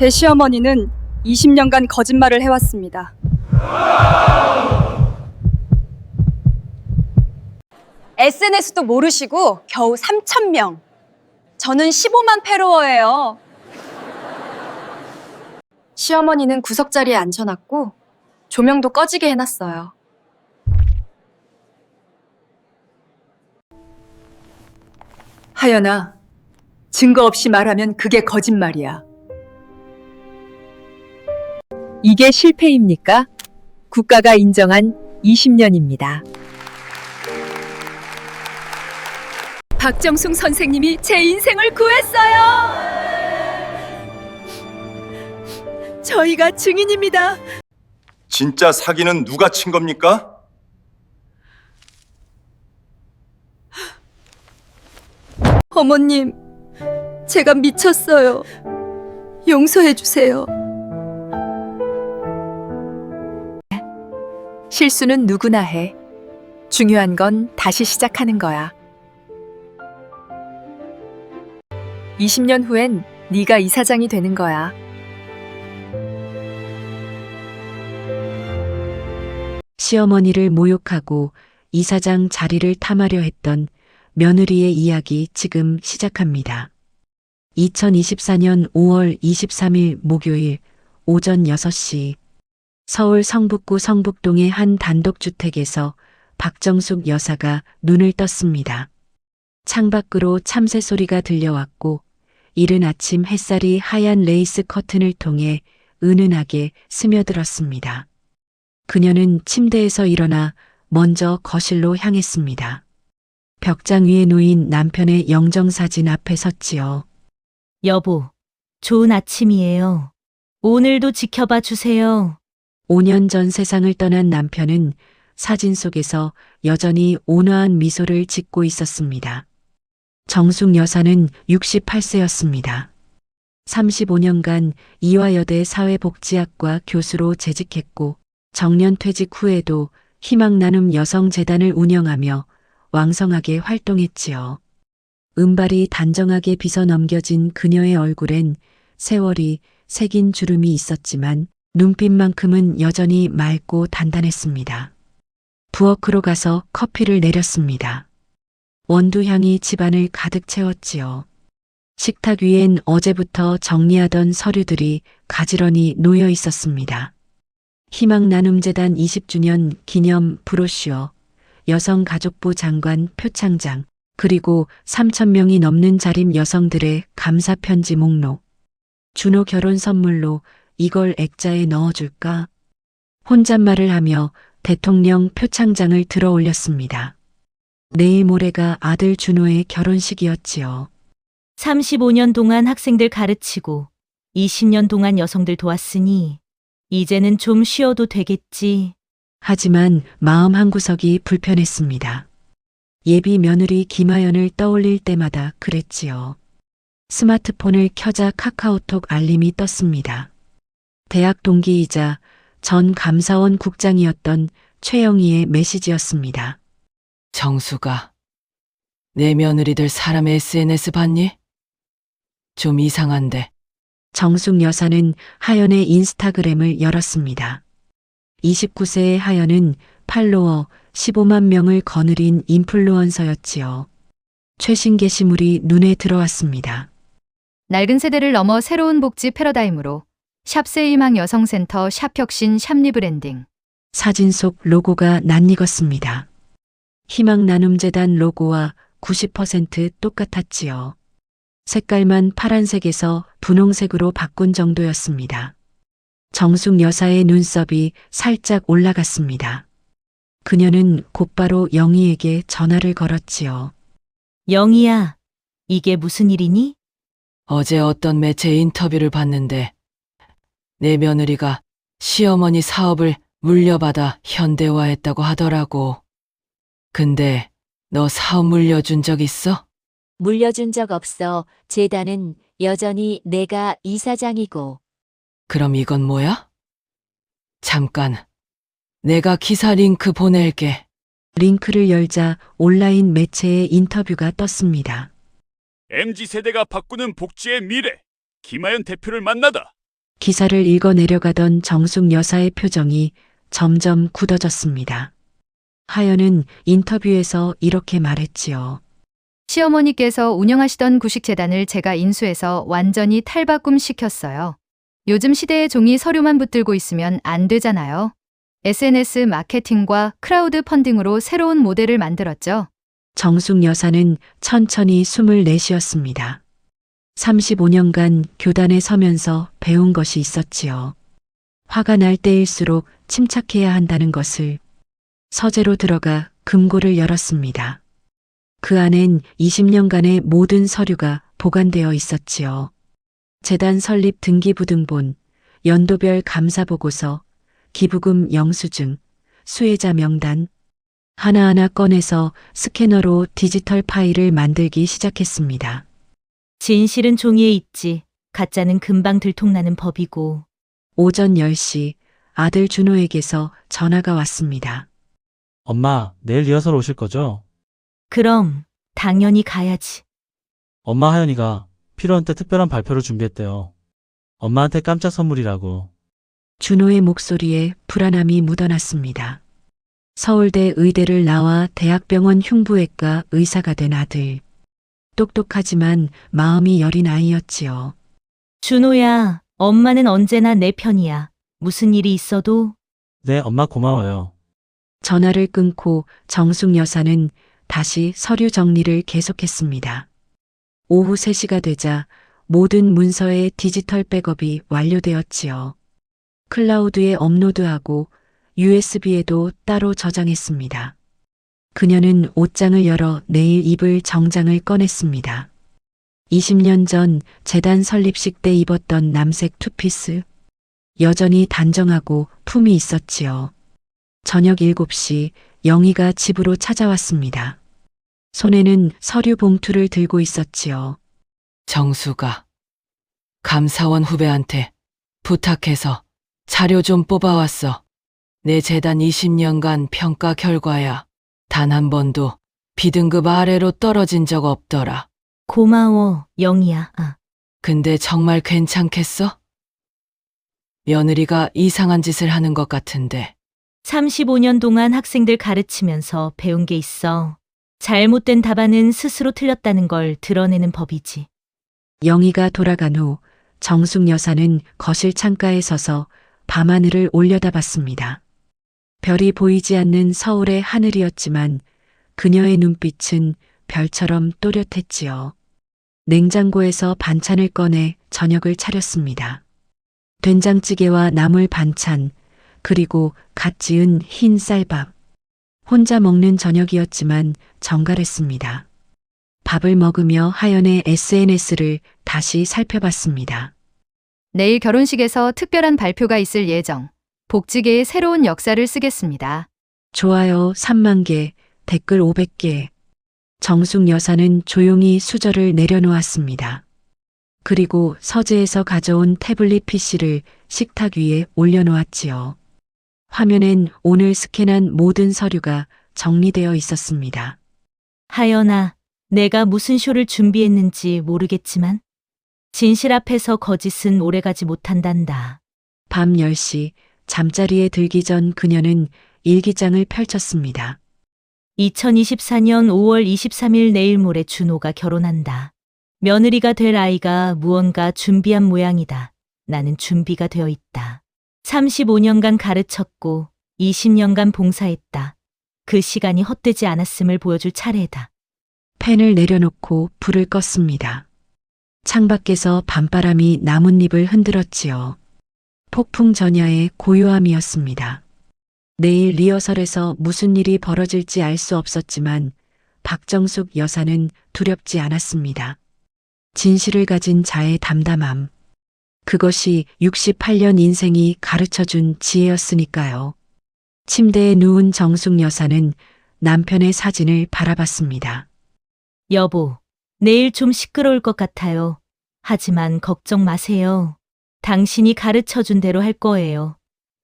제 시어머니는 20년간 거짓말을 해왔습니다. SNS도 모르시고 겨우 3,000명. 저는 15만 패로워예요. 시어머니는 구석자리에 앉혀놨고 조명도 꺼지게 해놨어요. 하연아, 증거 없이 말하면 그게 거짓말이야. 이게 실패입니까? 국가가 인정한 20년입니다. 박정숙 선생님이 제 인생을 구했어요. 저희가 증인입니다. 진짜 사기는 누가 친 겁니까? 어머님, 제가 미쳤어요. 용서해 주세요. 실수는 누구나 해. 중요한 건 다시 시작하는 거야. 20년 후엔 네가 이사장이 되는 거야. 시어머니를 모욕하고 이사장 자리를 탐하려 했던 며느리의 이야기 지금 시작합니다. 2024년 5월 23일 목요일 오전 6시 서울 성북구 성북동의 한 단독주택에서 박정숙 여사가 눈을 떴습니다. 창밖으로 참새 소리가 들려왔고 이른 아침 햇살이 하얀 레이스 커튼을 통해 은은하게 스며들었습니다. 그녀는 침대에서 일어나 먼저 거실로 향했습니다. 벽장 위에 놓인 남편의 영정사진 앞에 섰지요. 여보, 좋은 아침이에요. 오늘도 지켜봐 주세요. 5년 전 세상을 떠난 남편은 사진 속에서 여전히 온화한 미소를 짓고 있었습니다. 정숙 여사는 68세였습니다. 35년간 이화여대 사회복지학과 교수로 재직했고 정년퇴직 후에도 희망나눔 여성재단을 운영하며 왕성하게 활동했지요. 은발이 단정하게 빗어 넘겨진 그녀의 얼굴엔 세월이 새긴 주름이 있었지만 눈빛만큼은 여전히 맑고 단단했습니다. 부엌으로 가서 커피를 내렸습니다. 원두향이 집안을 가득 채웠지요. 식탁 위엔 어제부터 정리하던 서류들이 가지런히 놓여 있었습니다. 희망나눔재단 20주년 기념 브로슈어, 여성가족부 장관 표창장, 그리고 3,000명이 넘는 자림 여성들의 감사 편지 목록. 준호 결혼 선물로 이걸 액자에 넣어줄까? 혼잣말을 하며 대통령 표창장을 들어 올렸습니다. 내일 모레가 아들 준호의 결혼식이었지요. 35년 동안 학생들 가르치고 20년 동안 여성들 도왔으니 이제는 좀 쉬어도 되겠지. 하지만 마음 한구석이 불편했습니다. 예비 며느리 김하연을 떠올릴 때마다 그랬지요. 스마트폰을 켜자 카카오톡 알림이 떴습니다. 대학 동기이자 전 감사원 국장이었던 최영희의 메시지였습니다. 정수가, 내 며느리들 사람 SNS 봤니? 좀 이상한데. 정숙 여사는 하연의 인스타그램을 열었습니다. 29세의 하연은 팔로워 15만 명을 거느린 인플루언서였지요. 최신 게시물이 눈에 들어왔습니다. 낡은 세대를 넘어 새로운 복지 패러다임으로 샵세일망 여성센터 샵혁신 샵리브랜딩. 사진 속 로고가 낯익었습니다. 희망나눔재단 로고와 90% 똑같았지요. 색깔만 파란색에서 분홍색으로 바꾼 정도였습니다. 정숙 여사의 눈썹이 살짝 올라갔습니다. 그녀는 곧바로 영희에게 전화를 걸었지요. 영희야, 이게 무슨 일이니? 어제 어떤 매체 인터뷰를 봤는데 내 며느리가 시어머니 사업을 물려받아 현대화했다고 하더라고. 근데 너 사업 물려준 적 있어? 물려준 적 없어. 재단은 여전히 내가 이사장이고. 그럼 이건 뭐야? 잠깐, 내가 기사 링크 보낼게. 링크를 열자 온라인 매체의 인터뷰가 떴습니다. MZ세대가 바꾸는 복지의 미래, 김하연 대표를 만나다. 기사를 읽어 내려가던 정숙 여사의 표정이 점점 굳어졌습니다. 하연은 인터뷰에서 이렇게 말했지요. 시어머니께서 운영하시던 구식재단을 제가 인수해서 완전히 탈바꿈시켰어요. 요즘 시대의 종이 서류만 붙들고 있으면 안 되잖아요. SNS 마케팅과 크라우드 펀딩으로 새로운 모델을 만들었죠. 정숙 여사는 천천히 숨을 내쉬었습니다. 35년간 교단에 서면서 배운 것이 있었지요. 화가 날 때일수록 침착해야 한다는 것을. 서재로 들어가 금고를 열었습니다. 그 안엔 20년간의 모든 서류가 보관되어 있었지요. 재단 설립 등기부등본, 연도별 감사보고서, 기부금 영수증, 수혜자 명단, 하나하나 꺼내서 스캐너로 디지털 파일을 만들기 시작했습니다. 진실은 종이에 있지. 가짜는 금방 들통나는 법이고. 오전 10시 아들 준호에게서 전화가 왔습니다. 엄마, 내일 리허설 오실 거죠? 그럼 당연히 가야지. 엄마 하연이가 필요한 때 특별한 발표를 준비했대요. 엄마한테 깜짝 선물이라고. 준호의 목소리에 불안함이 묻어났습니다. 서울대 의대를 나와 대학병원 흉부외과 의사가 된 아들. 똑똑하지만 마음이 여린 아이였지요. 준호야, 엄마는 언제나 내 편이야. 무슨 일이 있어도. 네, 엄마 고마워요. 전화를 끊고 정숙 여사는 다시 서류 정리를 계속했습니다. 오후 3시가 되자 모든 문서의 디지털 백업이 완료되었지요. 클라우드에 업로드하고 USB에도 따로 저장했습니다. 그녀는 옷장을 열어 내일 입을 정장을 꺼냈습니다. 20년 전 재단 설립식 때 입었던 남색 투피스. 여전히 단정하고 품이 있었지요. 저녁 7시 영희가 집으로 찾아왔습니다. 손에는 서류 봉투를 들고 있었지요. 정수가 감사원 후배한테 부탁해서 자료 좀 뽑아왔어. 내 재단 20년간 평가 결과야. 단 한 번도 B등급 아래로 떨어진 적 없더라. 고마워, 영희야. 근데 정말 괜찮겠어? 며느리가 이상한 짓을 하는 것 같은데. 35년 동안 학생들 가르치면서 배운 게 있어. 잘못된 답안은 스스로 틀렸다는 걸 드러내는 법이지. 영희가 돌아간 후 정숙 여사는 거실 창가에 서서 밤하늘을 올려다봤습니다. 별이 보이지 않는 서울의 하늘이었지만 그녀의 눈빛은 별처럼 또렷했지요. 냉장고에서 반찬을 꺼내 저녁을 차렸습니다. 된장찌개와 나물 반찬, 그리고 갓 지은 흰 쌀밥. 혼자 먹는 저녁이었지만 정갈했습니다. 밥을 먹으며 하연의 SNS를 다시 살펴봤습니다. 내일 결혼식에서 특별한 발표가 있을 예정. 복지계의 새로운 역사를 쓰겠습니다. 좋아요 3만 개, 댓글 500개. 정숙 여사는 조용히 수저를 내려놓았습니다. 그리고 서재에서 가져온 태블릿 PC를 식탁 위에 올려놓았지요. 화면엔 오늘 스캔한 모든 서류가 정리되어 있었습니다. 하연아, 내가 무슨 쇼를 준비했는지 모르겠지만 진실 앞에서 거짓은 오래가지 못한단다. 밤 10시 잠자리에 들기 전 그녀는 일기장을 펼쳤습니다. 2024년 5월 23일 내일 모레 준호가 결혼한다. 며느리가 될 아이가 무언가 준비한 모양이다. 나는 준비가 되어 있다. 35년간 가르쳤고 20년간 봉사했다. 그 시간이 헛되지 않았음을 보여줄 차례다. 펜을 내려놓고 불을 껐습니다. 창밖에서 밤바람이 나뭇잎을 흔들었지요. 폭풍 전야의 고요함이었습니다. 내일 리허설에서 무슨 일이 벌어질지 알 수 없었지만 박정숙 여사는 두렵지 않았습니다. 진실을 가진 자의 담담함. 그것이 68년 인생이 가르쳐준 지혜였으니까요. 침대에 누운 정숙 여사는 남편의 사진을 바라봤습니다. 여보, 내일 좀 시끄러울 것 같아요. 하지만 걱정 마세요. 당신이 가르쳐준 대로 할 거예요.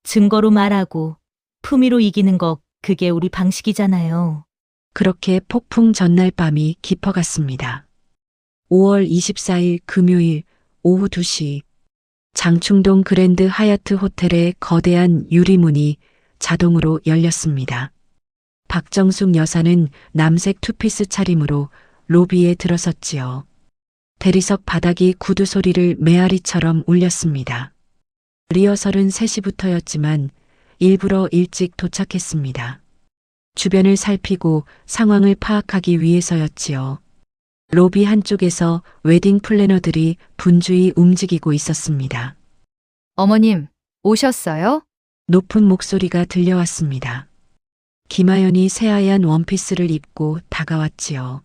증거로 말하고 품위로 이기는 것, 그게 우리 방식이잖아요. 그렇게 폭풍 전날 밤이 깊어갔습니다. 5월 24일 금요일 오후 2시 장충동 그랜드 하얏트 호텔의 거대한 유리문이 자동으로 열렸습니다. 박정숙 여사는 남색 투피스 차림으로 로비에 들어섰지요. 대리석 바닥이 구두 소리를 메아리처럼 울렸습니다. 리허설은 3시부터였지만 일부러 일찍 도착했습니다. 주변을 살피고 상황을 파악하기 위해서였지요. 로비 한쪽에서 웨딩 플래너들이 분주히 움직이고 있었습니다. 어머님, 오셨어요? 높은 목소리가 들려왔습니다. 김하연이 새하얀 원피스를 입고 다가왔지요.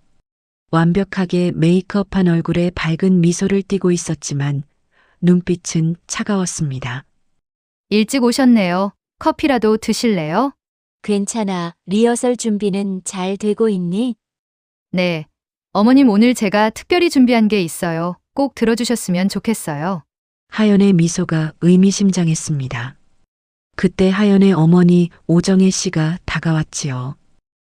완벽하게 메이크업한 얼굴에 밝은 미소를 띠고 있었지만 눈빛은 차가웠습니다. 일찍 오셨네요. 커피라도 드실래요? 괜찮아. 리허설 준비는 잘 되고 있니? 네. 어머님, 오늘 제가 특별히 준비한 게 있어요. 꼭 들어주셨으면 좋겠어요. 하연의 미소가 의미심장했습니다. 그때 하연의 어머니 오정혜 씨가 다가왔지요.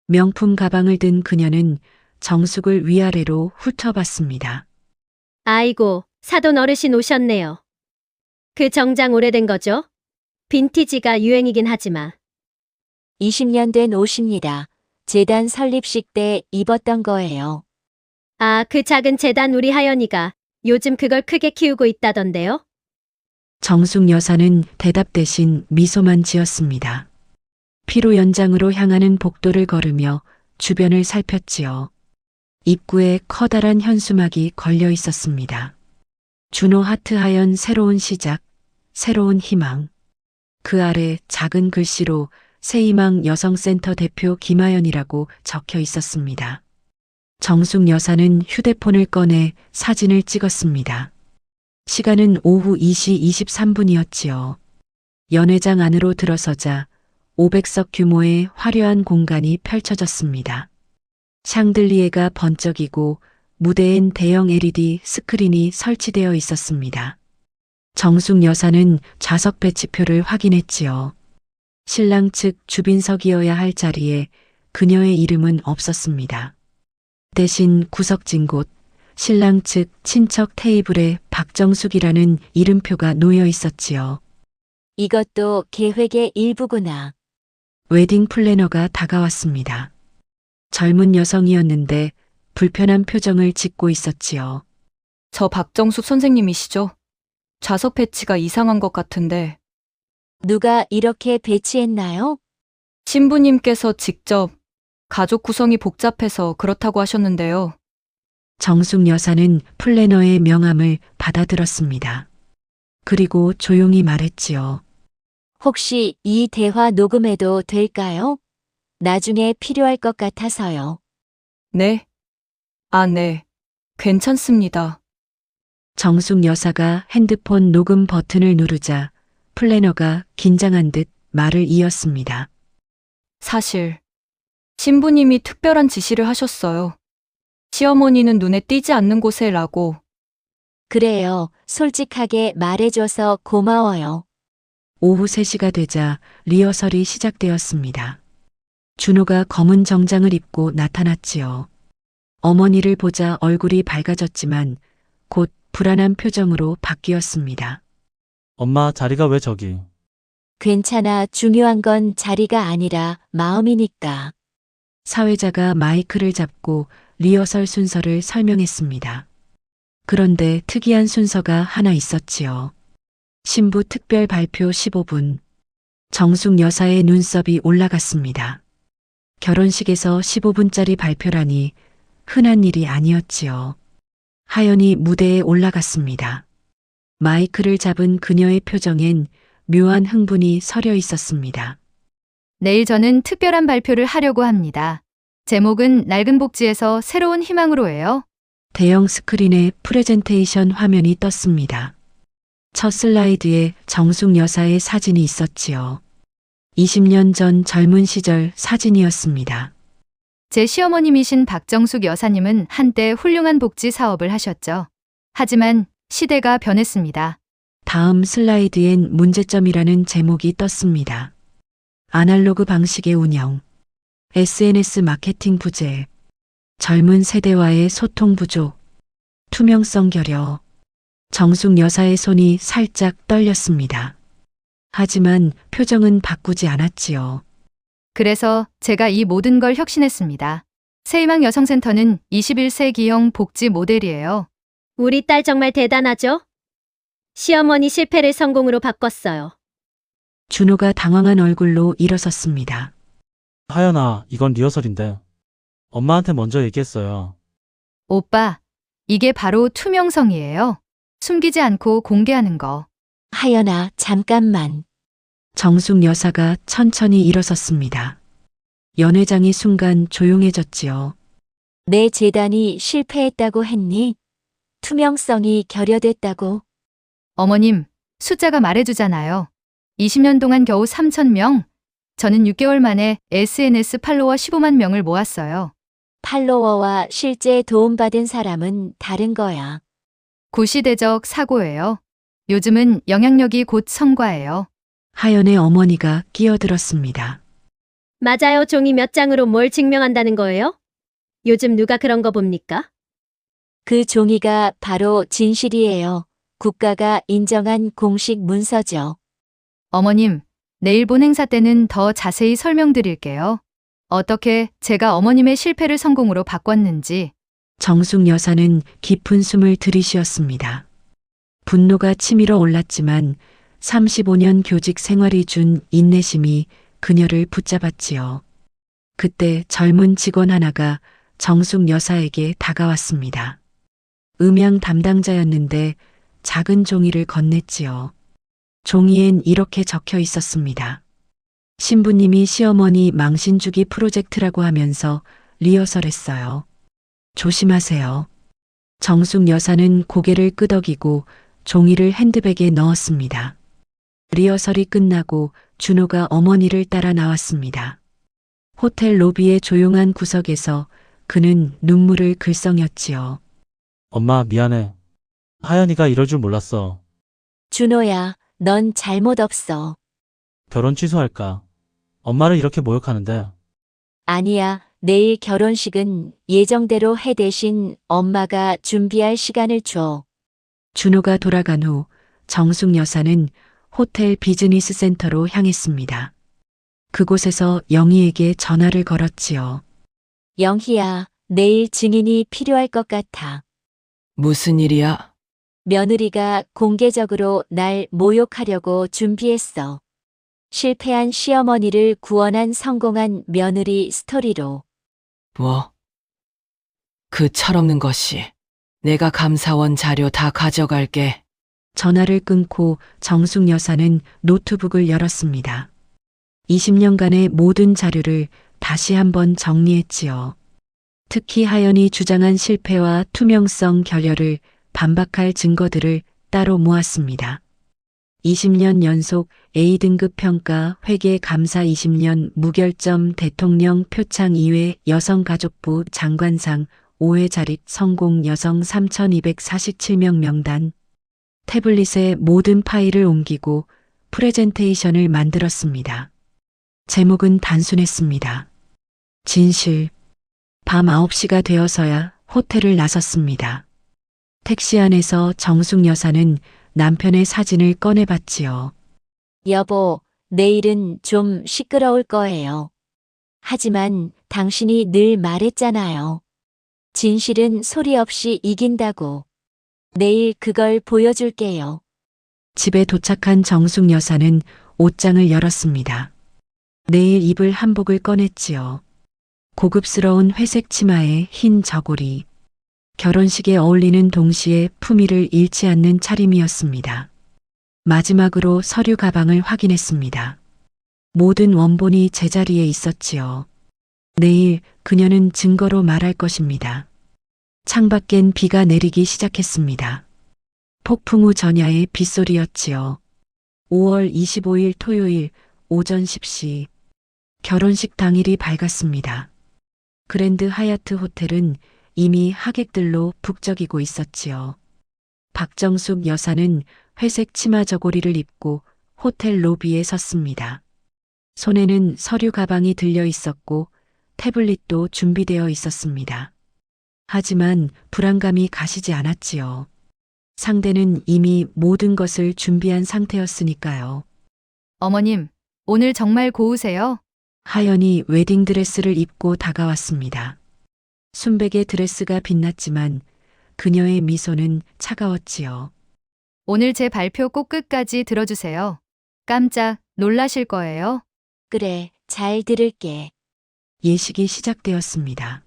명품 가방을 든 그녀는 정숙을 위아래로 훑어봤습니다. 아이고, 사돈 어르신 오셨네요. 그 정장 오래된 거죠? 빈티지가 유행이긴 하지만. 20년 된 옷입니다. 재단 설립식 때 입었던 거예요. 아, 그 작은 재단 우리 하연이가 요즘 그걸 크게 키우고 있다던데요? 정숙 여사는 대답 대신 미소만 지었습니다. 피로 연장으로 향하는 복도를 걸으며 주변을 살폈지요. 입구에 커다란 현수막이 걸려 있었습니다. 준호 하트 하연 새로운 시작, 새로운 희망. 그 아래 작은 글씨로 새희망 여성센터 대표 김하연이라고 적혀 있었습니다. 정숙 여사는 휴대폰을 꺼내 사진을 찍었습니다. 시간은 오후 2시 23분이었지요. 연회장 안으로 들어서자 500석 규모의 화려한 공간이 펼쳐졌습니다. 샹들리에가 번쩍이고 무대엔 대형 LED 스크린이 설치되어 있었습니다. 정숙 여사는 좌석 배치표를 확인했지요. 신랑 측 주빈석이어야 할 자리에 그녀의 이름은 없었습니다. 대신 구석진 곳 신랑 측 친척 테이블에 박정숙이라는 이름표가 놓여 있었지요. 이것도 계획의 일부구나. 웨딩 플래너가 다가왔습니다. 젊은 여성이었는데 불편한 표정을 짓고 있었지요. 저 박정숙 선생님이시죠? 좌석 배치가 이상한 것 같은데 누가 이렇게 배치했나요? 신부님께서 직접 가족 구성이 복잡해서 그렇다고 하셨는데요. 정숙 여사는 플래너의 명함을 받아들었습니다. 그리고 조용히 말했지요. 혹시 이 대화 녹음해도 될까요? 나중에 필요할 것 같아서요. 네? 아, 네. 괜찮습니다. 정숙 여사가 핸드폰 녹음 버튼을 누르자 플래너가 긴장한 듯 말을 이었습니다. 사실 신부님이 특별한 지시를 하셨어요. 시어머니는 눈에 띄지 않는 곳에 라고. 그래요. 솔직하게 말해줘서 고마워요. 오후 3시가 되자 리허설이 시작되었습니다. 준호가 검은 정장을 입고 나타났지요. 어머니를 보자 얼굴이 밝아졌지만 곧 불안한 표정으로 바뀌었습니다. 엄마, 자리가 왜 저기? 괜찮아. 중요한 건 자리가 아니라 마음이니까. 사회자가 마이크를 잡고 리허설 순서를 설명했습니다. 그런데 특이한 순서가 하나 있었지요. 신부 특별 발표 15분. 정숙 여사의 눈썹이 올라갔습니다. 결혼식에서 15분짜리 발표라니 흔한 일이 아니었지요. 하연이 무대에 올라갔습니다. 마이크를 잡은 그녀의 표정엔 묘한 흥분이 서려 있었습니다. 내일 저는 특별한 발표를 하려고 합니다. 제목은 낡은 복지에서 새로운 희망으로예요. 대형 스크린에 프레젠테이션 화면이 떴습니다. 첫 슬라이드에 정숙 여사의 사진이 있었지요. 20년 전 젊은 시절 사진이었습니다. 제 시어머님이신 박정숙 여사님은 한때 훌륭한 복지 사업을 하셨죠. 하지만 시대가 변했습니다. 다음 슬라이드엔 문제점이라는 제목이 떴습니다. 아날로그 방식의 운영, SNS 마케팅 부재, 젊은 세대와의 소통 부족, 투명성 결여. 정숙 여사의 손이 살짝 떨렸습니다. 하지만 표정은 바꾸지 않았지요. 그래서 제가 이 모든 걸 혁신했습니다. 새희망 여성센터는 21세기형 복지 모델이에요. 우리 딸 정말 대단하죠? 시어머니 실패를 성공으로 바꿨어요. 준호가 당황한 얼굴로 일어섰습니다. 하연아, 이건 리허설인데. 엄마한테 먼저 얘기했어요. 오빠, 이게 바로 투명성이에요. 숨기지 않고 공개하는 거. 하연아, 잠깐만. 정숙 여사가 천천히 일어섰습니다. 연회장이 순간 조용해졌지요. 내 재단이 실패했다고 했니? 투명성이 결여됐다고. 어머님, 숫자가 말해주잖아요. 20년 동안 겨우 3,000명? 저는 6개월 만에 SNS 팔로워 15만 명을 모았어요. 팔로워와 실제 도움받은 사람은 다른 거야. 구시대적 사고예요. 요즘은 영향력이 곧 성과예요. 하연의 어머니가 끼어들었습니다. 맞아요. 종이 몇 장으로 뭘 증명한다는 거예요? 요즘 누가 그런 거 봅니까? 그 종이가 바로 진실이에요. 국가가 인정한 공식 문서죠. 어머님, 내일 본 행사 때는 더 자세히 설명드릴게요. 어떻게 제가 어머님의 실패를 성공으로 바꿨는지. 정숙 여사는 깊은 숨을 들이쉬었습니다. 분노가 치밀어 올랐지만 35년 교직 생활이 준 인내심이 그녀를 붙잡았지요. 그때 젊은 직원 하나가 정숙 여사에게 다가왔습니다. 음향 담당자였는데 작은 종이를 건넸지요. 종이엔 이렇게 적혀 있었습니다. 신부님이 시어머니 망신주기 프로젝트라고 하면서 리허설했어요. 조심하세요. 정숙 여사는 고개를 끄덕이고 종이를 핸드백에 넣었습니다. 리허설이 끝나고 준호가 어머니를 따라 나왔습니다. 호텔 로비의 조용한 구석에서 그는 눈물을 글썽였지요. 엄마, 미안해. 하연이가 이럴 줄 몰랐어. 준호야, 넌 잘못 없어. 결혼 취소할까? 엄마를 이렇게 모욕하는데. 아니야, 내일 결혼식은 예정대로 해 대신 엄마가 준비할 시간을 줘. 준호가 돌아간 후 정숙 여사는 호텔 비즈니스 센터로 향했습니다. 그곳에서 영희에게 전화를 걸었지요. 영희야, 내일 증인이 필요할 것 같아. 무슨 일이야? 며느리가 공개적으로 날 모욕하려고 준비했어. 실패한 시어머니를 구원한 성공한 며느리 스토리로. 뭐? 그 철없는 것이. 내가 감사원 자료 다 가져갈게. 전화를 끊고 정숙 여사는 노트북을 열었습니다. 20년간의 모든 자료를 다시 한번 정리했지요. 특히 하연이 주장한 실패와 투명성 결여를 반박할 증거들을 따로 모았습니다. 20년 연속 A등급 평가 회계 감사 20년 무결점 대통령 표창 2회 여성가족부 장관상 5회 자립 성공 여성 3,247명 명단. 태블릿에 모든 파일을 옮기고 프레젠테이션을 만들었습니다. 제목은 단순했습니다. 진실. 밤 9시가 되어서야 호텔을 나섰습니다. 택시 안에서 정숙 여사는 남편의 사진을 꺼내봤지요. 여보, 내일은 좀 시끄러울 거예요. 하지만 당신이 늘 말했잖아요. 진실은 소리 없이 이긴다고. 내일 그걸 보여줄게요. 집에 도착한 정숙 여사는 옷장을 열었습니다. 내일 입을 한복을 꺼냈지요. 고급스러운 회색 치마에 흰 저고리. 결혼식에 어울리는 동시에 품위를 잃지 않는 차림이었습니다. 마지막으로 서류 가방을 확인했습니다. 모든 원본이 제자리에 있었지요. 내일 그녀는 증거로 말할 것입니다. 창밖엔 비가 내리기 시작했습니다. 폭풍 후 전야의 빗소리였지요. 5월 25일 토요일 오전 10시. 결혼식 당일이 밝았습니다. 그랜드 하얏트 호텔은 이미 하객들로 북적이고 있었지요. 박정숙 여사는 회색 치마 저고리를 입고 호텔 로비에 섰습니다. 손에는 서류 가방이 들려 있었고 태블릿도 준비되어 있었습니다. 하지만 불안감이 가시지 않았지요. 상대는 이미 모든 것을 준비한 상태였으니까요. 어머님, 오늘 정말 고우세요? 하연이 웨딩드레스를 입고 다가왔습니다. 순백의 드레스가 빛났지만 그녀의 미소는 차가웠지요. 오늘 제 발표 꼭 끝까지 들어주세요. 깜짝 놀라실 거예요. 그래, 잘 들을게. 예식이 시작되었습니다.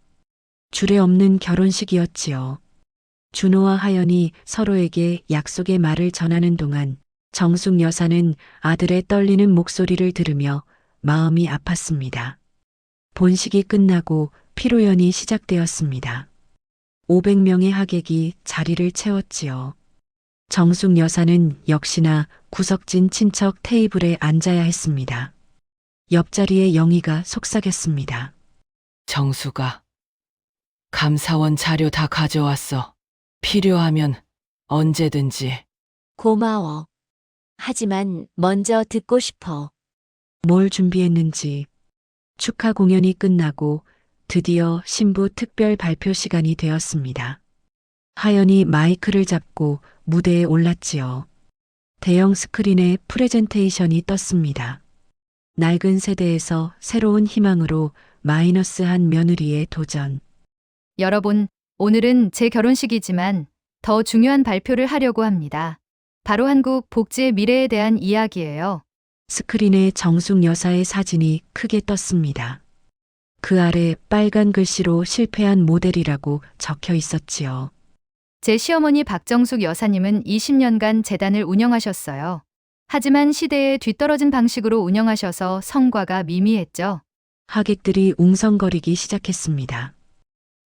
주례 없는 결혼식이었지요. 준호와 하연이 서로에게 약속의 말을 전하는 동안 정숙 여사는 아들의 떨리는 목소리를 들으며 마음이 아팠습니다. 본식이 끝나고 피로연이 시작되었습니다. 500명의 하객이 자리를 채웠지요. 정숙 여사는 역시나 구석진 친척 테이블에 앉아야 했습니다. 옆자리에 영희가 속삭였습니다. 정수가 감사원 자료 다 가져왔어. 필요하면 언제든지. 고마워. 하지만 먼저 듣고 싶어. 뭘 준비했는지. 축하 공연이 끝나고 드디어 신부 특별 발표 시간이 되었습니다. 하연이 마이크를 잡고 무대에 올랐지요. 대형 스크린에 프레젠테이션이 떴습니다. 낡은 세대에서 새로운 희망으로 마이너스한 며느리의 도전. 여러분, 오늘은 제 결혼식이지만 더 중요한 발표를 하려고 합니다. 바로 한국 복지의 미래에 대한 이야기예요. 스크린에 정숙 여사의 사진이 크게 떴습니다. 그 아래 빨간 글씨로 실패한 모델이라고 적혀 있었지요. 제 시어머니 박정숙 여사님은 20년간 재단을 운영하셨어요. 하지만 시대에 뒤떨어진 방식으로 운영하셔서 성과가 미미했죠. 하객들이 웅성거리기 시작했습니다.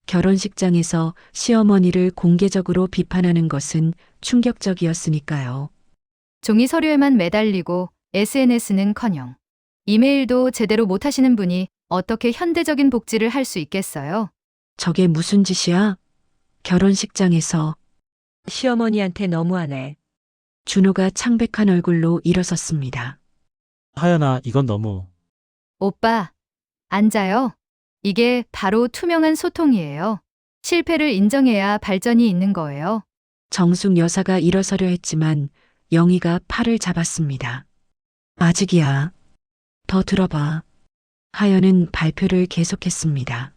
결혼식장에서 시어머니를 공개적으로 비판하는 것은 충격적이었으니까요. 종이 서류에만 매달리고 SNS는커녕 이메일도 제대로 못하시는 분이 어떻게 현대적인 복지를 할 수 있겠어요? 저게 무슨 짓이야? 결혼식장에서 시어머니한테 너무하네. 준호가 창백한 얼굴로 일어섰습니다. 하연아, 이건 너무. 오빠, 앉아요. 이게 바로 투명한 소통이에요. 실패를 인정해야 발전이 있는 거예요. 정숙 여사가 일어서려 했지만 영희가 팔을 잡았습니다. 아직이야. 더 들어봐. 하연은 발표를 계속했습니다.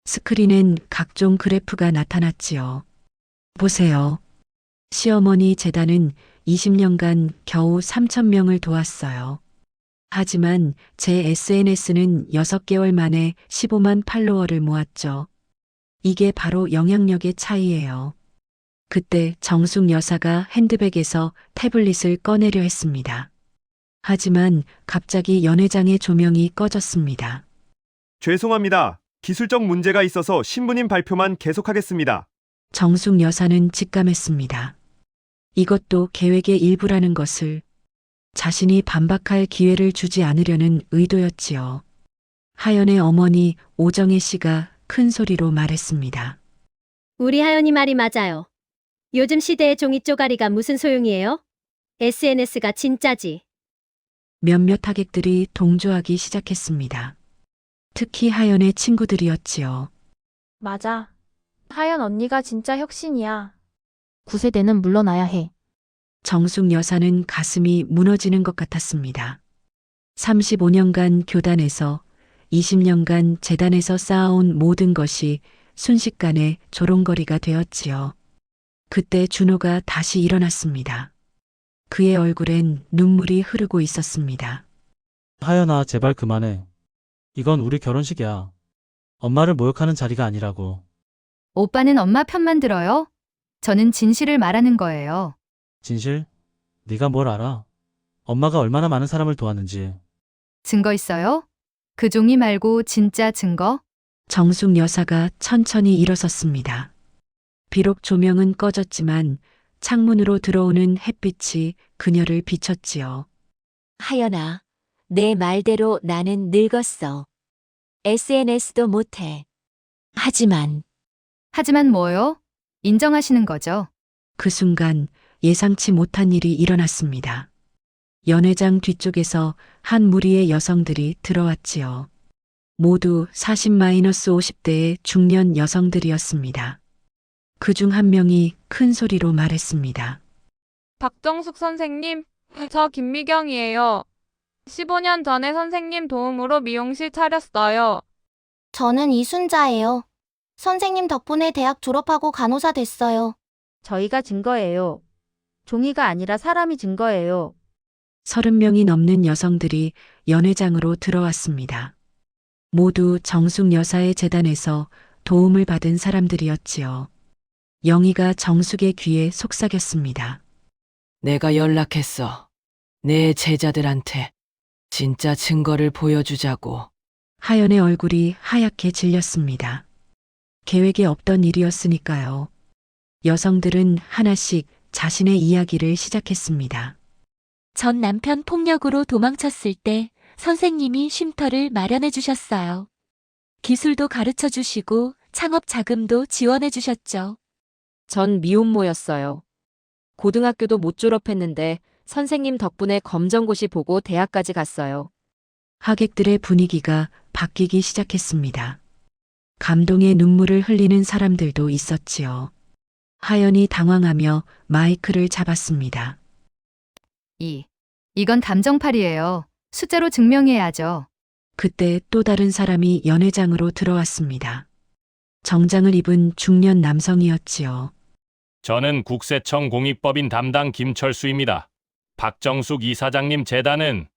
스크린엔 각종 그래프가 나타났지요. 보세요. 시어머니 재단은 20년간 겨우 3,000명을 도왔어요. 하지만 제 SNS는 6개월 만에 15만 팔로워를 모았죠. 이게 바로 영향력의 차이예요. 그때 정숙 여사가 핸드백에서 태블릿을 꺼내려 했습니다. 하지만 갑자기 연회장의 조명이 꺼졌습니다. 죄송합니다. 기술적 문제가 있어서 신부님 발표만 계속하겠습니다. 정숙 여사는 직감했습니다. 이것도 계획의 일부라는 것을. 자신이 반박할 기회를 주지 않으려는 의도였지요. 하연의 어머니 오정혜 씨가 큰 소리로 말했습니다. 우리 하연이 말이 맞아요. 요즘 시대의 종이 쪼가리가 무슨 소용이에요? SNS가 진짜지. 몇몇 하객들이 동조하기 시작했습니다. 특히 하연의 친구들이었지요. 맞아. 하연 언니가 진짜 혁신이야. 9세대는 물러나야 해. 정숙 여사는 가슴이 무너지는 것 같았습니다. 35년간 교단에서 20년간 재단에서 쌓아온 모든 것이 순식간에 조롱거리가 되었지요. 그때 준호가 다시 일어났습니다. 그의 얼굴엔 눈물이 흐르고 있었습니다. 하연아, 제발 그만해. 이건 우리 결혼식이야. 엄마를 모욕하는 자리가 아니라고. 오빠는 엄마 편만 들어요? 저는 진실을 말하는 거예요. 진실? 네가 뭘 알아? 엄마가 얼마나 많은 사람을 도왔는지. 증거 있어요? 그 종이 말고 진짜 증거? 정숙 여사가 천천히 일어섰습니다. 비록 조명은 꺼졌지만 창문으로 들어오는 햇빛이 그녀를 비췄지요. 하연아, 내 말대로 나는 늙었어. SNS도 못해. 하지만 뭐요? 인정하시는 거죠? 그 순간 예상치 못한 일이 일어났습니다. 연회장 뒤쪽에서 한 무리의 여성들이 들어왔지요. 모두 40-50대의 중년 여성들이었습니다. 그 중 한 명이 큰 소리로 말했습니다. 박정숙 선생님, 저 김미경이에요. 15년 전에 선생님 도움으로 미용실 차렸어요. 저는 이순자예요. 선생님 덕분에 대학 졸업하고 간호사 됐어요. 저희가 증거예요. 종이가 아니라 사람이 증거예요. 30명이 넘는 여성들이 연회장으로 들어왔습니다. 모두 정숙 여사의 재단에서 도움을 받은 사람들이었지요. 영희가 정숙의 귀에 속삭였습니다. 내가 연락했어. 내 제자들한테 진짜 증거를 보여주자고. 하연의 얼굴이 하얗게 질렸습니다. 계획에 없던 일이었으니까요. 여성들은 하나씩 자신의 이야기를 시작했습니다. 전 남편 폭력으로 도망쳤을 때 선생님이 쉼터를 마련해 주셨어요. 기술도 가르쳐 주시고 창업 자금도 지원해 주셨죠. 전 미혼모였어요. 고등학교도 못 졸업했는데 선생님 덕분에 검정고시 보고 대학까지 갔어요. 하객들의 분위기가 바뀌기 시작했습니다. 감동의 눈물을 흘리는 사람들도 있었지요. 하연이 당황하며 마이크를 잡았습니다. 이건 감정팔이에요. 숫자로 증명해야죠. 그때 또 다른 사람이 연회장으로 들어왔습니다. 정장을 입은 중년 남성이었지요. 저는 국세청 공익법인 담당 김철수입니다. 박정숙 이사장님 재단은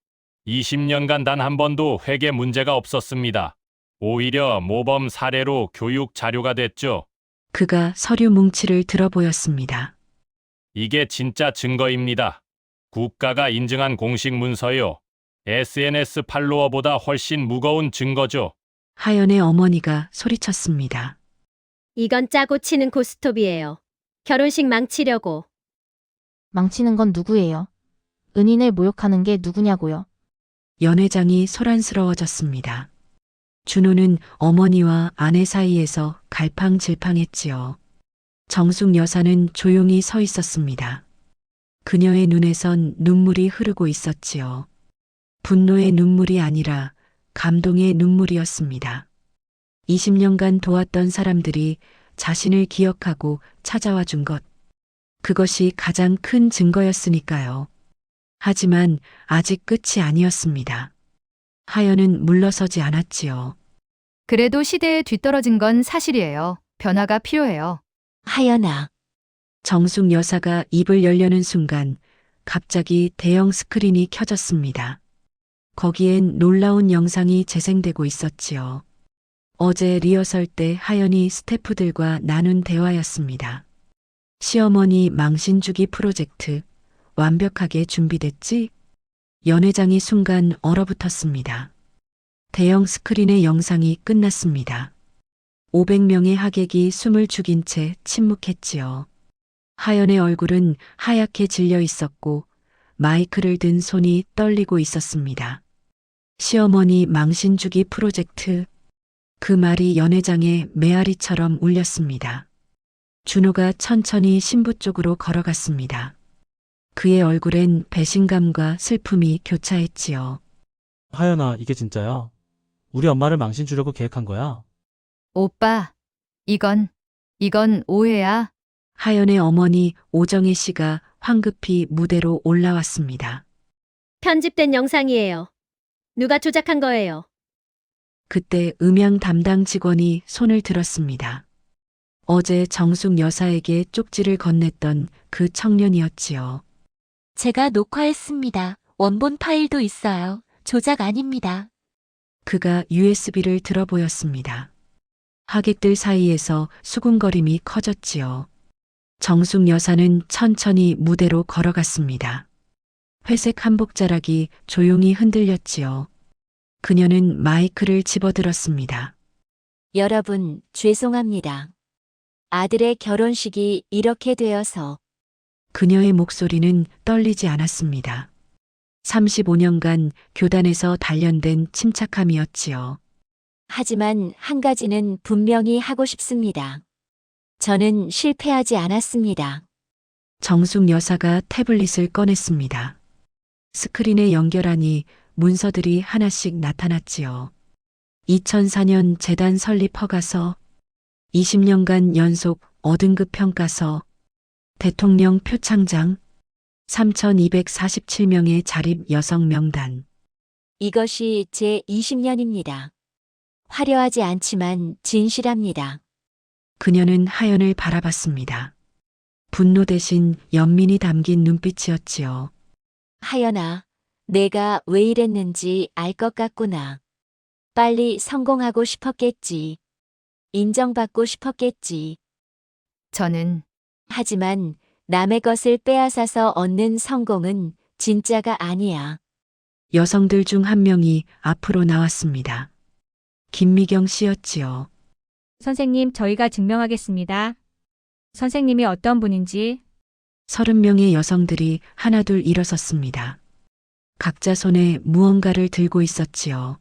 20년간 단 한 번도 회계 문제가 없었습니다. 오히려 모범 사례로 교육 자료가 됐죠. 그가 서류 뭉치를 들어보였습니다. 이게 진짜 증거입니다. 국가가 인증한 공식 문서요. SNS 팔로워보다 훨씬 무거운 증거죠. 하연의 어머니가 소리쳤습니다. 이건 짜고 치는 고스톱이에요. 결혼식 망치려고. 망치는 건 누구예요? 은인을 모욕하는 게 누구냐고요? 연회장이 소란스러워졌습니다. 준호는 어머니와 아내 사이에서 갈팡질팡했지요. 정숙 여사는 조용히 서 있었습니다. 그녀의 눈에선 눈물이 흐르고 있었지요. 분노의 눈물이 아니라 감동의 눈물이었습니다. 20년간 도왔던 사람들이 자신을 기억하고 찾아와 준 것. 그것이 가장 큰 증거였으니까요. 하지만 아직 끝이 아니었습니다. 하연은 물러서지 않았지요. 그래도 시대에 뒤떨어진 건 사실이에요. 변화가 필요해요. 하연아. 정숙 여사가 입을 열려는 순간 갑자기 대형 스크린이 켜졌습니다. 거기엔 놀라운 영상이 재생되고 있었지요. 어제 리허설 때 하연이 스태프들과 나눈 대화였습니다. 시어머니 망신주기 프로젝트 완벽하게 준비됐지? 연회장이 순간 얼어붙었습니다. 대형 스크린의 영상이 끝났습니다. 500명의 하객이 숨을 죽인 채 침묵했지요. 하연의 얼굴은 하얗게 질려 있었고 마이크를 든 손이 떨리고 있었습니다. 시어머니 망신주기 프로젝트. 그 말이 연회장의 메아리처럼 울렸습니다. 준호가 천천히 신부 쪽으로 걸어갔습니다. 그의 얼굴엔 배신감과 슬픔이 교차했지요. 하연아, 이게 진짜야? 우리 엄마를 망신 주려고 계획한 거야? 오빠, 이건 오해야. 하연의 어머니 오정혜 씨가 황급히 무대로 올라왔습니다. 편집된 영상이에요. 누가 조작한 거예요? 그때 음향 담당 직원이 손을 들었습니다. 어제 정숙 여사에게 쪽지를 건넸던 그 청년이었지요. 제가 녹화했습니다. 원본 파일도 있어요. 조작 아닙니다. 그가 USB를 들어보였습니다. 하객들 사이에서 수군거림이 커졌지요. 정숙 여사는 천천히 무대로 걸어갔습니다. 회색 한복 자락이 조용히 흔들렸지요. 그녀는 마이크를 집어들었습니다. 여러분, 죄송합니다. 아들의 결혼식이 이렇게 되어서. 그녀의 목소리는 떨리지 않았습니다. 35년간 교단에서 단련된 침착함이었지요. 하지만 한 가지는 분명히 하고 싶습니다. 저는 실패하지 않았습니다. 정숙 여사가 태블릿을 꺼냈습니다. 스크린에 연결하니 문서들이 하나씩 나타났지요. 2004년 재단 설립 허가서, 20년간 연속 어등급 평가서, 대통령 표창장, 3,247명의 자립 여성 명단. 이것이 제 20년입니다. 화려하지 않지만 진실합니다. 그녀는 하연을 바라봤습니다. 분노 대신 연민이 담긴 눈빛이었지요. 하연아, 내가 왜 이랬는지 알 것 같구나. 빨리 성공하고 싶었겠지. 인정받고 싶었겠지. 저는 하지만 남의 것을 빼앗아서 얻는 성공은 진짜가 아니야. 여성들 중 한 명이 앞으로 나왔습니다. 김미경 씨였지요. 선생님, 저희가 증명하겠습니다. 선생님이 어떤 분인지. 30명의 여성들이 하나둘 일어섰습니다. 각자 손에 무언가를 들고 있었지요.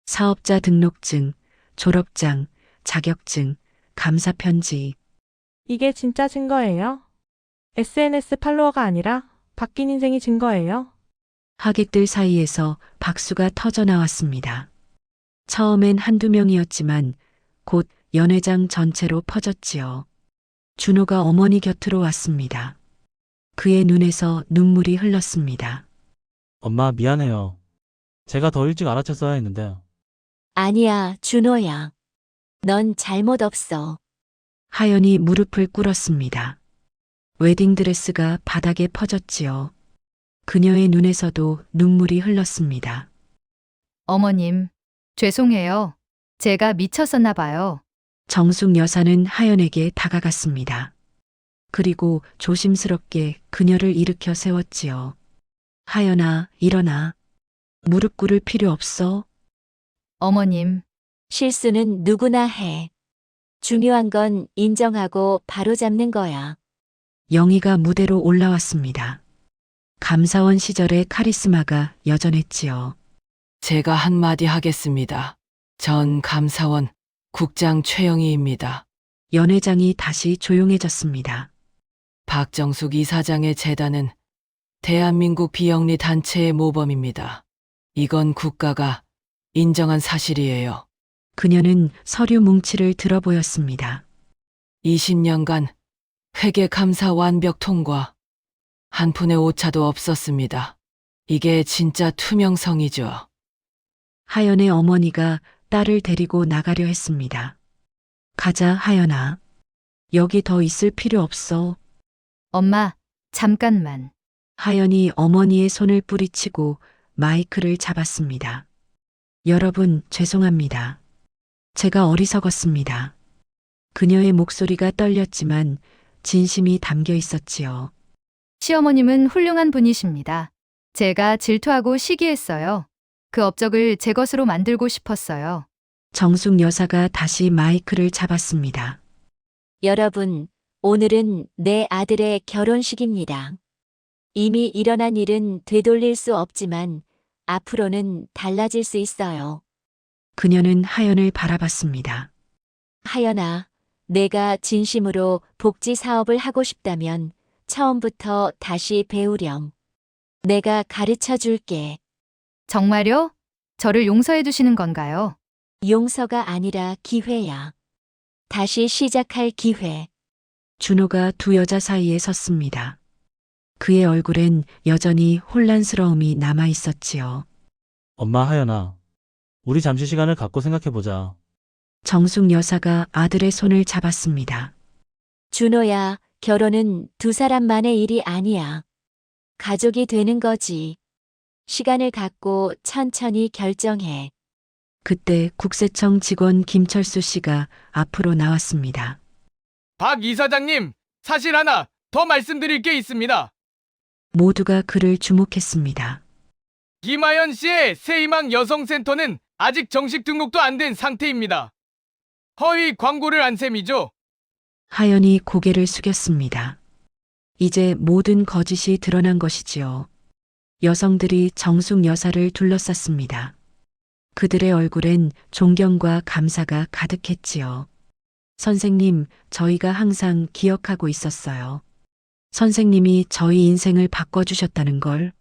사업자 등록증, 졸업장, 자격증, 감사 편지. 이게 진짜 증거예요? SNS 팔로워가 아니라 바뀐 인생이 증거예요? 하객들 사이에서 박수가 터져 나왔습니다. 처음엔 한두 명이었지만 곧 연회장 전체로 퍼졌지요. 준호가 어머니 곁으로 왔습니다. 그의 눈에서 눈물이 흘렀습니다. 엄마, 미안해요. 제가 더 일찍 알아챘어야 했는데. 아니야, 준호야. 넌 잘못 없어. 하연이 무릎을 꿇었습니다. 웨딩드레스가 바닥에 퍼졌지요. 그녀의 눈에서도 눈물이 흘렀습니다. 어머님, 죄송해요. 제가 미쳤었나 봐요. 정숙 여사는 하연에게 다가갔습니다. 그리고 조심스럽게 그녀를 일으켜 세웠지요. 하연아, 일어나. 무릎 꿇을 필요 없어. 어머님, 실수는 누구나 해. 중요한 건 인정하고 바로잡는 거야. 영희가 무대로 올라왔습니다. 감사원 시절의 카리스마가 여전했지요. 제가 한마디 하겠습니다. 전 감사원 국장 최영희입니다. 연회장이 다시 조용해졌습니다. 박정숙 이사장의 재단은 대한민국 비영리 단체의 모범입니다. 이건 국가가 인정한 사실이에요. 그녀는 서류 뭉치를 들어 보였습니다. 20년간 회계 감사 완벽 통과. 한 푼의 오차도 없었습니다. 이게 진짜 투명성이죠. 하연의 어머니가 딸을 데리고 나가려 했습니다. 가자, 하연아. 여기 더 있을 필요 없어. 엄마, 잠깐만. 하연이 어머니의 손을 뿌리치고 마이크를 잡았습니다. 여러분, 죄송합니다. 제가 어리석었습니다. 그녀의 목소리가 떨렸지만 진심이 담겨 있었지요. 시어머님은 훌륭한 분이십니다. 제가 질투하고 시기했어요. 그 업적을 제 것으로 만들고 싶었어요. 정숙 여사가 다시 마이크를 잡았습니다. 여러분, 오늘은 내 아들의 결혼식입니다. 이미 일어난 일은 되돌릴 수 없지만 앞으로는 달라질 수 있어요. 그녀는 하연을 바라봤습니다. 하연아, 내가 진심으로 복지 사업을 하고 싶다면 처음부터 다시 배우렴. 내가 가르쳐 줄게. 정말요? 저를 용서해 주시는 건가요? 용서가 아니라 기회야. 다시 시작할 기회. 준호가 두 여자 사이에 섰습니다. 그의 얼굴엔 여전히 혼란스러움이 남아 있었지요. 엄마, 하연아. 우리 잠시 시간을 갖고 생각해보자. 정숙 여사가 아들의 손을 잡았습니다. 준호야, 결혼은 두 사람만의 일이 아니야. 가족이 되는 거지. 시간을 갖고 천천히 결정해. 그때 국세청 직원 김철수 씨가 앞으로 나왔습니다. 박 이사장님, 사실 하나 더 말씀드릴 게 있습니다. 모두가 그를 주목했습니다. 김하연 씨의 새희망 여성센터는 아직 정식 등록도 안 된 상태입니다. 허위 광고를 한 셈이죠. 하연이 고개를 숙였습니다. 이제 모든 거짓이 드러난 것이지요. 여성들이 정숙 여사를 둘러쌌습니다. 그들의 얼굴엔 존경과 감사가 가득했지요. 선생님, 저희가 항상 기억하고 있었어요. 선생님이 저희 인생을 바꿔주셨다는 걸.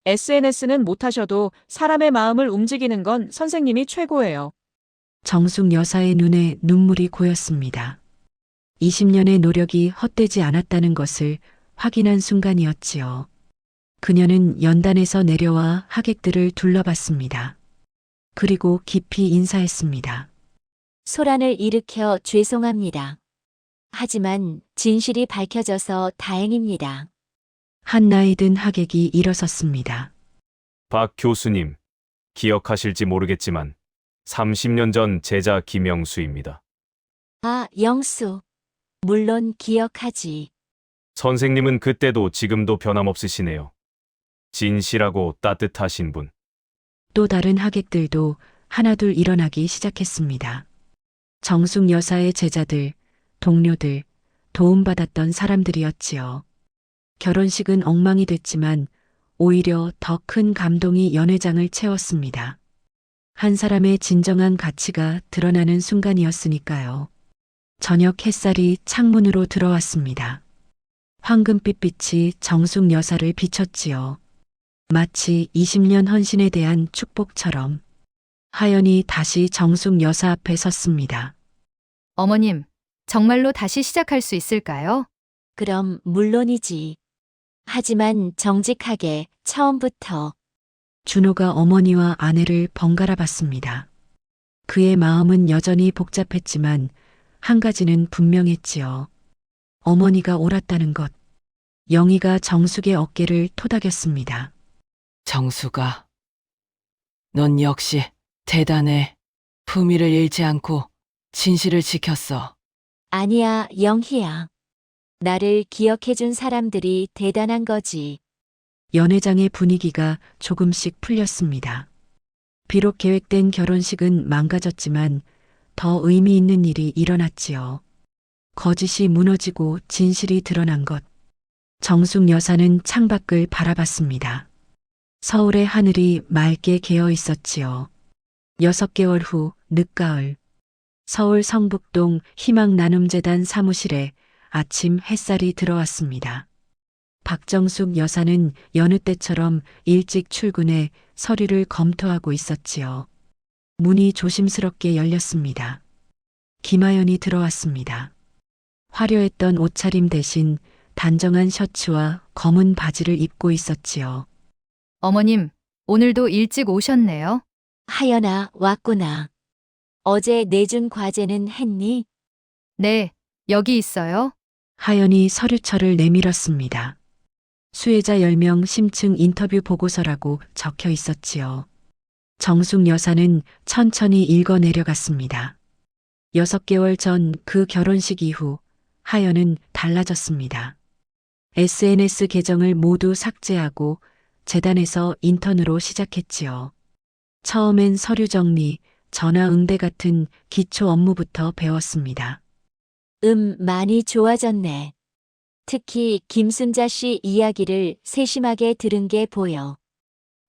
SNS는 못하셔도 사람의 마음을 움직이는 건 선생님이 최고예요. 정숙 여사의 눈에 눈물이 고였습니다. 20년의 노력이 헛되지 않았다는 것을 확인한 순간이었지요. 그녀는 연단에서 내려와 하객들을 둘러봤습니다. 그리고 깊이 인사했습니다. 소란을 일으켜 죄송합니다. 하지만 진실이 밝혀져서 다행입니다. 한 나이 든 하객이 일어섰습니다. 박 교수님, 기억하실지 모르겠지만 30년 전 제자 김영수입니다. 아, 영수. 물론 기억하지. 선생님은 그때도 지금도 변함없으시네요. 진실하고 따뜻하신 분. 또 다른 하객들도 하나둘 일어나기 시작했습니다. 정숙 여사의 제자들, 동료들, 도움받았던 사람들이었지요. 결혼식은 엉망이 됐지만 오히려 더 큰 감동이 연회장을 채웠습니다. 한 사람의 진정한 가치가 드러나는 순간이었으니까요. 저녁 햇살이 창문으로 들어왔습니다. 황금빛 빛이 정숙 여사를 비췄지요. 마치 20년 헌신에 대한 축복처럼. 하연이 다시 정숙 여사 앞에 섰습니다. 어머님, 정말로 다시 시작할 수 있을까요? 그럼 물론이지. 하지만 정직하게 처음부터. 준호가 어머니와 아내를 번갈아 봤습니다. 그의 마음은 여전히 복잡했지만 한 가지는 분명했지요. 어머니가 옳았다는 것. 영희가 정숙의 어깨를 토닥였습니다. 정수가, 넌 역시 대단해. 품위를 잃지 않고 진실을 지켰어. 아니야, 영희야. 나를 기억해준 사람들이 대단한 거지. 연회장의 분위기가 조금씩 풀렸습니다. 비록 계획된 결혼식은 망가졌지만 더 의미 있는 일이 일어났지요. 거짓이 무너지고 진실이 드러난 것. 정숙 여사는 창밖을 바라봤습니다. 서울의 하늘이 맑게 개어 있었지요. 6개월 후 늦가을. 서울 성북동 희망나눔재단 사무실에 아침 햇살이 들어왔습니다. 박정숙 여사는 여느 때처럼 일찍 출근해 서류를 검토하고 있었지요. 문이 조심스럽게 열렸습니다. 김하연이 들어왔습니다. 화려했던 옷차림 대신 단정한 셔츠와 검은 바지를 입고 있었지요. 어머님, 오늘도 일찍 오셨네요. 하연아, 왔구나. 어제 내준 과제는 했니? 네, 여기 있어요. 하연이 서류철을 내밀었습니다. 수혜자 10명 심층 인터뷰 보고서라고 적혀 있었지요. 정숙 여사는 천천히 읽어 내려갔습니다. 6개월 전 그 결혼식 이후 하연은 달라졌습니다. SNS 계정을 모두 삭제하고 재단에서 인턴으로 시작했지요. 처음엔 서류 정리, 전화 응대 같은 기초 업무부터 배웠습니다. 많이 좋아졌네. 특히 김순자 씨 이야기를 세심하게 들은 게 보여.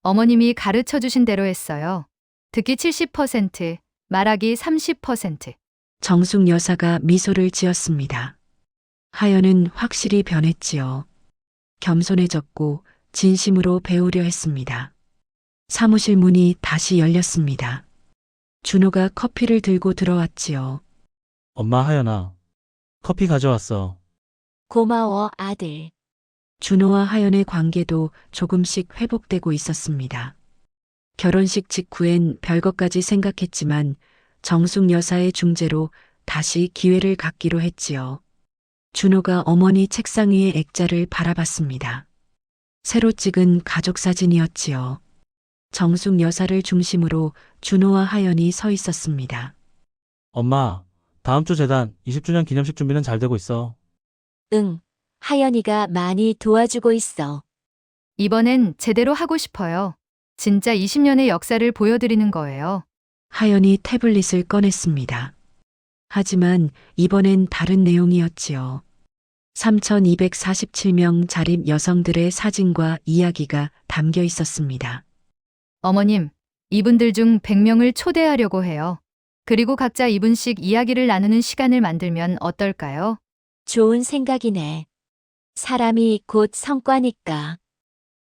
어머님이 가르쳐 주신 대로 했어요. 듣기 70%, 말하기 30%. 정숙 여사가 미소를 지었습니다. 하연은 확실히 변했지요. 겸손해졌고 진심으로 배우려 했습니다. 사무실 문이 다시 열렸습니다. 준호가 커피를 들고 들어왔지요. 엄마 하연아, 커피 가져왔어. 고마워, 아들. 준호와 하연의 관계도 조금씩 회복되고 있었습니다. 결혼식 직후엔 별것까지 생각했지만 정숙 여사의 중재로 다시 기회를 갖기로 했지요. 준호가 어머니 책상 위의 액자를 바라봤습니다. 새로 찍은 가족 사진이었지요. 정숙 여사를 중심으로 준호와 하연이 서 있었습니다. 엄마, 다음 주 재단 20주년 기념식 준비는 잘 되고 있어. 응, 하연이가 많이 도와주고 있어. 이번엔 제대로 하고 싶어요. 진짜 20년의 역사를 보여드리는 거예요. 하연이 태블릿을 꺼냈습니다. 하지만 이번엔 다른 내용이었지요. 3,247명 자립 여성들의 사진과 이야기가 담겨 있었습니다. 어머님, 이분들 중 100명을 초대하려고 해요. 그리고 각자 이분씩 이야기를 나누는 시간을 만들면 어떨까요? 좋은 생각이네. 사람이 곧 성과니까.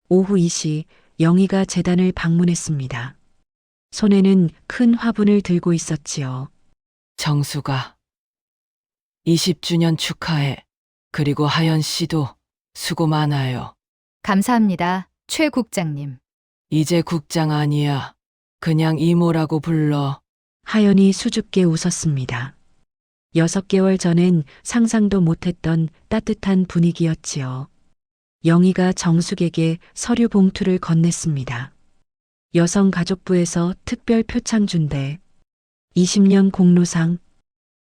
오후 2시 영희가 재단을 방문했습니다. 손에는 큰 화분을 들고 있었지요. 정수가, 20주년 축하해. 그리고 하연 씨도 수고 많아요. 감사합니다. 최 국장님. 이제 국장 아니야. 그냥 이모라고 불러. 하연이 수줍게 웃었습니다. 6개월 전엔 상상도 못했던 따뜻한 분위기였지요. 영희가 정숙에게 서류 봉투를 건넸습니다. 여성가족부에서 특별 표창 준대. 20년 공로상.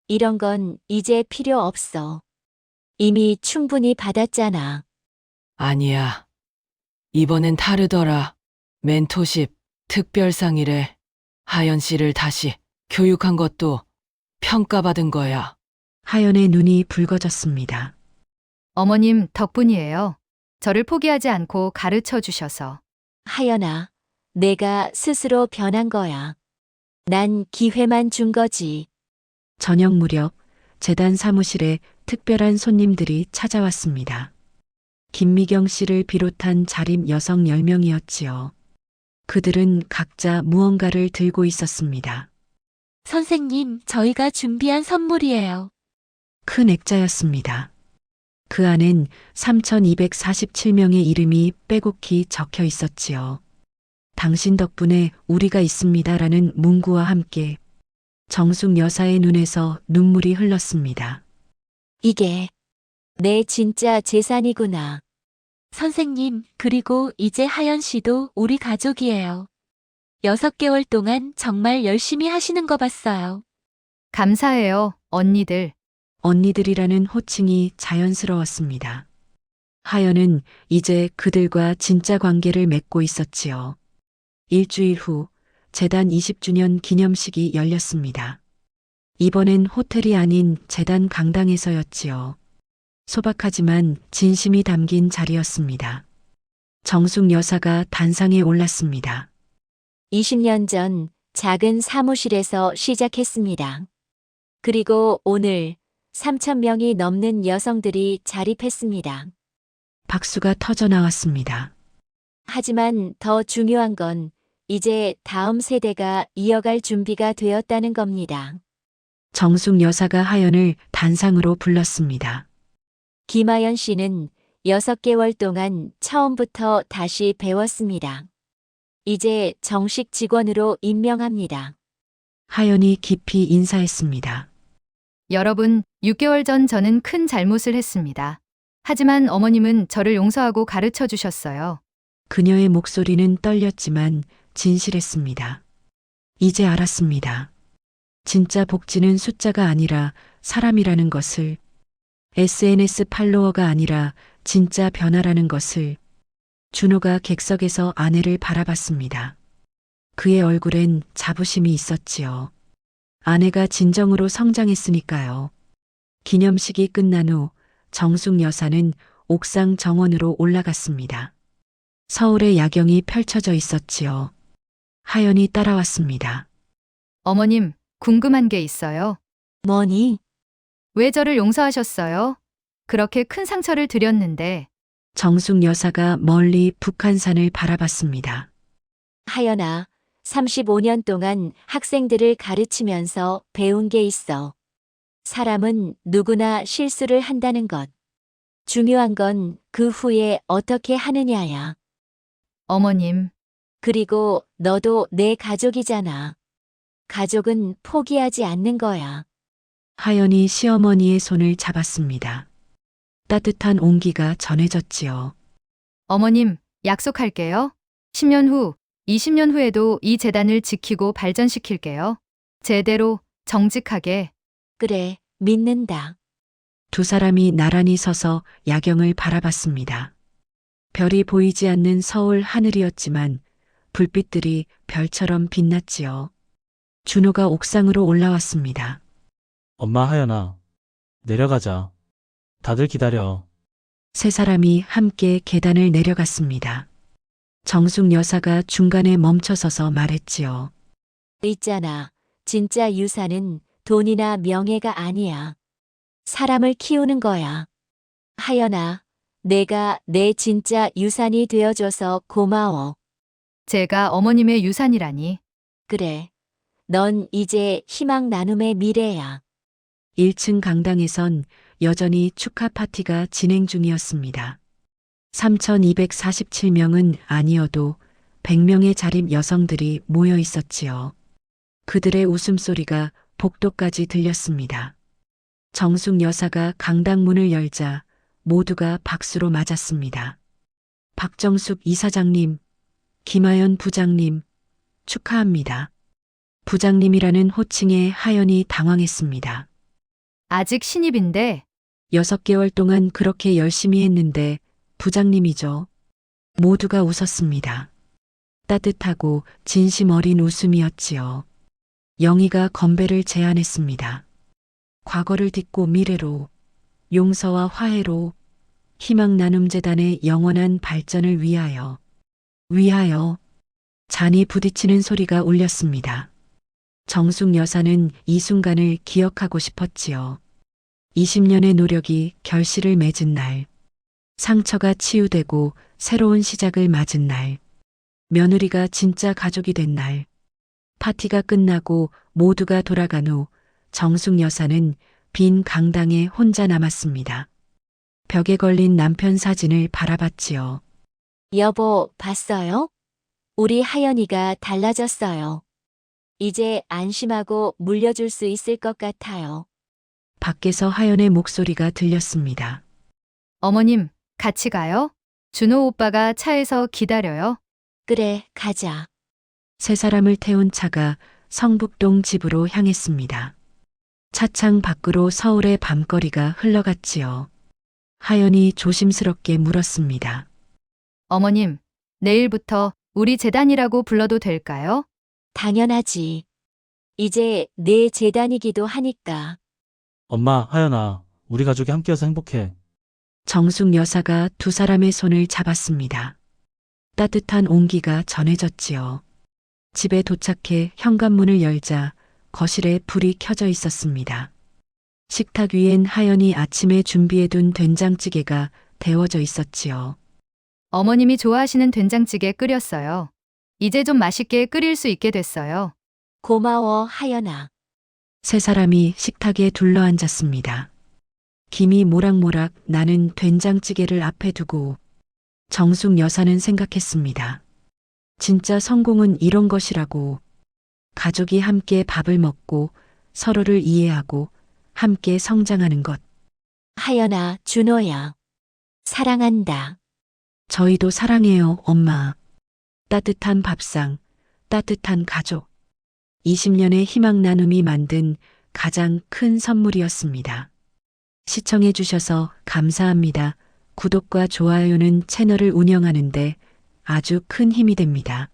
이런 건 이제 필요 없어. 이미 충분히 받았잖아. 아니야. 이번엔 다르더라. 멘토십 특별상이래. 하연 씨를 다시 교육한 것도 평가받은 거야. 하연의 눈이 붉어졌습니다. 어머님 덕분이에요. 저를 포기하지 않고 가르쳐 주셔서. 하연아, 내가 스스로 변한 거야. 난 기회만 준 거지. 저녁 무렵 재단 사무실에 특별한 손님들이 찾아왔습니다. 김미경 씨를 비롯한 자립 여성 10명이었지요. 그들은 각자 무언가를 들고 있었습니다. 선생님, 저희가 준비한 선물이에요. 큰 액자였습니다. 그 안엔 3,247명의 이름이 빼곡히 적혀 있었지요. 당신 덕분에 우리가 있습니다라는 문구와 함께 정숙 여사의 눈에서 눈물이 흘렀습니다. 이게 내 진짜 재산이구나. 선생님, 그리고 이제 하연 씨도 우리 가족이에요. 6개월 동안 정말 열심히 하시는 거 봤어요. 감사해요, 언니들. 언니들이라는 호칭이 자연스러웠습니다. 하연은 이제 그들과 진짜 관계를 맺고 있었지요. 일주일 후 재단 20주년 기념식이 열렸습니다. 이번엔 호텔이 아닌 재단 강당에서였지요. 소박하지만 진심이 담긴 자리였습니다. 정숙 여사가 단상에 올랐습니다. 20년 전 작은 사무실에서 시작했습니다. 그리고 오늘 3,000명이 넘는 여성들이 자립했습니다. 박수가 터져 나왔습니다. 하지만 더 중요한 건 이제 다음 세대가 이어갈 준비가 되었다는 겁니다. 정숙 여사가 하연을 단상으로 불렀습니다. 김하연 씨는 6개월 동안 처음부터 다시 배웠습니다. 이제 정식 직원으로 임명합니다. 하연이 깊이 인사했습니다. 여러분, 6개월 전 저는 큰 잘못을 했습니다. 하지만 어머님은 저를 용서하고 가르쳐 주셨어요. 그녀의 목소리는 떨렸지만 진실했습니다. 이제 알았습니다. 진짜 복지는 숫자가 아니라 사람이라는 것을, SNS 팔로워가 아니라 진짜 변화라는 것을. 준호가 객석에서 아내를 바라봤습니다. 그의 얼굴엔 자부심이 있었지요. 아내가 진정으로 성장했으니까요. 기념식이 끝난 후 정숙 여사는 옥상 정원으로 올라갔습니다. 서울의 야경이 펼쳐져 있었지요. 하연이 따라왔습니다. 어머님, 궁금한 게 있어요. 뭐니? 왜 저를 용서하셨어요? 그렇게 큰 상처를 드렸는데. 정숙 여사가 멀리 북한산을 바라봤습니다. 하연아, 35년 동안 학생들을 가르치면서 배운 게 있어. 사람은 누구나 실수를 한다는 것. 중요한 건 그 후에 어떻게 하느냐야. 어머님. 그리고 너도 내 가족이잖아. 가족은 포기하지 않는 거야. 하연이 시어머니의 손을 잡았습니다. 따뜻한 온기가 전해졌지요. 어머님, 약속할게요. 10년 후, 20년 후에도 이 재단을 지키고 발전시킬게요. 제대로, 정직하게. 그래, 믿는다. 두 사람이 나란히 서서 야경을 바라봤습니다. 별이 보이지 않는 서울 하늘이었지만 불빛들이 별처럼 빛났지요. 준호가 옥상으로 올라왔습니다. 엄마 하연아, 내려가자. 다들 기다려. 세 사람이 함께 계단을 내려갔습니다. 정숙 여사가 중간에 멈춰서서 말했지요. 있잖아. 진짜 유산은 돈이나 명예가 아니야. 사람을 키우는 거야. 하연아, 내가 내 진짜 유산이 되어줘서 고마워. 제가 어머님의 유산이라니. 그래. 넌 이제 희망 나눔의 미래야. 1층 강당에선 여전히 축하 파티가 진행 중이었습니다. 3,247명은 아니어도 100명의 자립 여성들이 모여 있었지요. 그들의 웃음소리가 복도까지 들렸습니다. 정숙 여사가 강당 문을 열자 모두가 박수로 맞았습니다. 박정숙 이사장님, 김하연 부장님, 축하합니다. 부장님이라는 호칭에 하연이 당황했습니다. 아직 신입인데 6개월 동안 그렇게 열심히 했는데 부장님이죠. 모두가 웃었습니다. 따뜻하고 진심 어린 웃음이었지요. 영희가 건배를 제안했습니다. 과거를 딛고 미래로, 용서와 화해로, 희망나눔재단의 영원한 발전을 위하여, 잔이 부딪히는 소리가 울렸습니다. 정숙 여사는 이 순간을 기억하고 싶었지요. 20년의 노력이 결실을 맺은 날, 상처가 치유되고 새로운 시작을 맞은 날, 며느리가 진짜 가족이 된 날, 파티가 끝나고 모두가 돌아간 후 정숙 여사는 빈 강당에 혼자 남았습니다. 벽에 걸린 남편 사진을 바라봤지요. 여보, 봤어요? 우리 하연이가 달라졌어요. 이제 안심하고 물려줄 수 있을 것 같아요. 밖에서 하연의 목소리가 들렸습니다. 어머님, 같이 가요? 준호 오빠가 차에서 기다려요. 그래, 가자. 세 사람을 태운 차가 성북동 집으로 향했습니다. 차창 밖으로 서울의 밤거리가 흘러갔지요. 하연이 조심스럽게 물었습니다. 어머님, 내일부터 우리 재단이라고 불러도 될까요? 당연하지. 이제 내 재단이기도 하니까. 엄마, 하연아, 우리 가족이 함께여서 행복해. 정숙 여사가 두 사람의 손을 잡았습니다. 따뜻한 온기가 전해졌지요. 집에 도착해 현관문을 열자 거실에 불이 켜져 있었습니다. 식탁 위엔 하연이 아침에 준비해둔 된장찌개가 데워져 있었지요. 어머님이 좋아하시는 된장찌개 끓였어요. 이제 좀 맛있게 끓일 수 있게 됐어요. 고마워, 하연아. 세 사람이 식탁에 둘러앉았습니다. 김이 모락모락 나는 된장찌개를 앞에 두고 정숙 여사는 생각했습니다. 진짜 성공은 이런 것이라고. 가족이 함께 밥을 먹고 서로를 이해하고 함께 성장하는 것. 하연아, 준호야. 사랑한다. 저희도 사랑해요, 엄마. 따뜻한 밥상, 따뜻한 가족. 20년의 희망 나눔이 만든 가장 큰 선물이었습니다. 시청해주셔서 감사합니다. 구독과 좋아요는 채널을 운영하는데 아주 큰 힘이 됩니다.